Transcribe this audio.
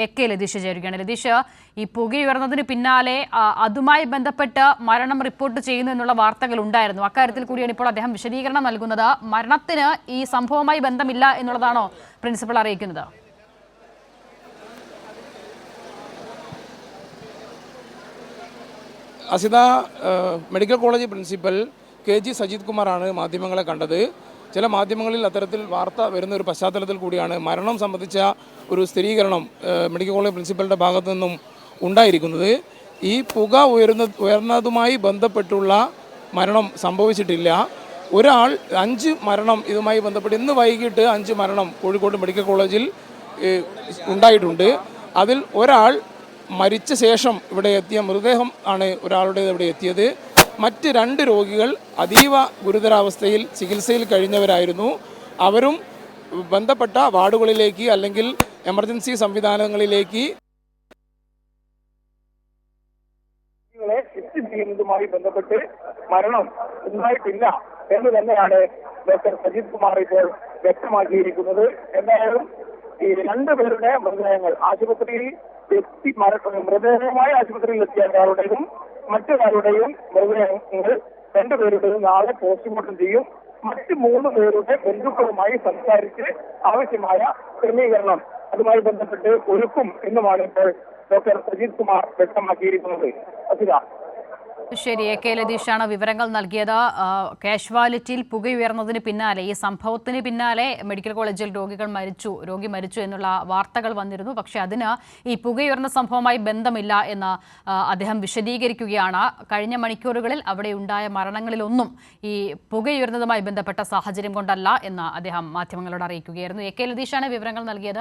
AK Latheesh ചേരുകയാണ്. ലതീഷ്, ഈ പുകയുയർന്നതിന് പിന്നാലെ അതുമായി ബന്ധപ്പെട്ട് മരണം റിപ്പോർട്ട് ചെയ്യുന്നു എന്നുള്ള വാർത്തകൾ ഉണ്ടായിരുന്നു. അക്കാര്യത്തിൽ കൂടിയാണ് ഇപ്പോൾ അദ്ദേഹം വിശദീകരണം നൽകുന്നത്. മരണത്തിന് ഈ സംഭവവുമായി ബന്ധമില്ല എന്നുള്ളതാണോ പ്രിൻസിപ്പൽ അറിയിക്കുന്നത്? Asitha, medical college principal KG Sajith കുമാറാണ് മാധ്യമങ്ങളെ കണ്ടത്. ചില മാധ്യമങ്ങളിൽ അത്തരത്തിൽ വാർത്ത വരുന്ന ഒരു പശ്ചാത്തലത്തിൽ കൂടിയാണ് മരണം സംബന്ധിച്ച ഒരു സ്ഥിരീകരണം മെഡിക്കൽ കോളേജ് പ്രിൻസിപ്പലിൻ്റെ ഭാഗത്തു നിന്നും ഉണ്ടായിരിക്കുന്നത്. ഈ പുക ഉയർന്നതുമായി ബന്ധപ്പെട്ടുള്ള മരണം സംഭവിച്ചിട്ടില്ല. ഒരാൾ 5 മരണം ഇതുമായി ബന്ധപ്പെട്ട് ഇന്ന് വൈകിട്ട് 5 മരണം കോഴിക്കോട് മെഡിക്കൽ കോളേജിൽ ഉണ്ടായിട്ടുണ്ട്. അതിൽ ഒരാൾ മരിച്ച ശേഷം ഇവിടെ എത്തിയ മൃതദേഹം ആണ് ഒരാളുടേത് ഇവിടെ എത്തിയത്. മറ്റ് 2 രോഗികൾ അതീവ ഗുരുതരാവസ്ഥയിൽ ചികിത്സയിൽ കഴിഞ്ഞവരായിരുന്നു. അവരും ബന്ധപ്പെട്ട വാർഡുകളിലേക്ക് അല്ലെങ്കിൽ എമർജൻസി സംവിധാനങ്ങളിലേക്ക് ഷിഫ്റ്റ് ചെയ്യുന്നതുമായി ബന്ധപ്പെട്ട് മരണം ഉണ്ടായിട്ടില്ല എന്ന് തന്നെയാണ് ഡോക്ടർ സജിത് കുമാർ ഇപ്പോൾ വ്യക്തമാക്കിയിരിക്കുന്നത്. എന്തായാലും ഈ 2 പേരുടെ മൃതദേഹങ്ങൾ ആശുപത്രിയിൽ എത്തി മൃതദേഹമായി ആശുപത്രിയിൽ എത്തിയ ഒരാളുടെയും മറ്റൊരാളുടെയും മൃതദേഹങ്ങൾ 2 പേരുടെയും നാളെ പോസ്റ്റ്മോർട്ടം ചെയ്യും. മറ്റ് 3 പേരുടെ ബന്ധുക്കളുമായി സംസാരിച്ച് ആവശ്യമായ ക്രമീകരണം അതുമായി ബന്ധപ്പെട്ട് ഒരുക്കും എന്നുമാണ് ഇപ്പോൾ ഡോക്ടർ സജിത് കുമാർ വ്യക്തമാക്കിയിരിക്കുന്നത്. അസിത. ശരി, AK ലതീഷാണ് വിവരങ്ങൾ നൽകിയത്. കാഷ്വാലിറ്റിയിൽ പുകയുയർന്നതിന് പിന്നാലെ, ഈ സംഭവത്തിന് പിന്നാലെ മെഡിക്കൽ കോളേജിൽ രോഗി മരിച്ചു എന്നുള്ള വാർത്തകൾ വന്നിരുന്നു. പക്ഷേ അതിന് ഈ പുകയുയർന്ന സംഭവവുമായി ബന്ധമില്ല എന്ന് അദ്ദേഹം വിശദീകരിക്കുകയാണ്. കഴിഞ്ഞ മണിക്കൂറുകളിൽ അവിടെ ഉണ്ടായ മരണങ്ങളിലൊന്നും ഈ പുകയുയർന്നതുമായി ബന്ധപ്പെട്ട സാഹചര്യം കൊണ്ടല്ല എന്ന് അദ്ദേഹം മാധ്യമങ്ങളോട് അറിയിക്കുകയായിരുന്നു. AK ലതീഷാണ് വിവരങ്ങൾ നൽകിയത്.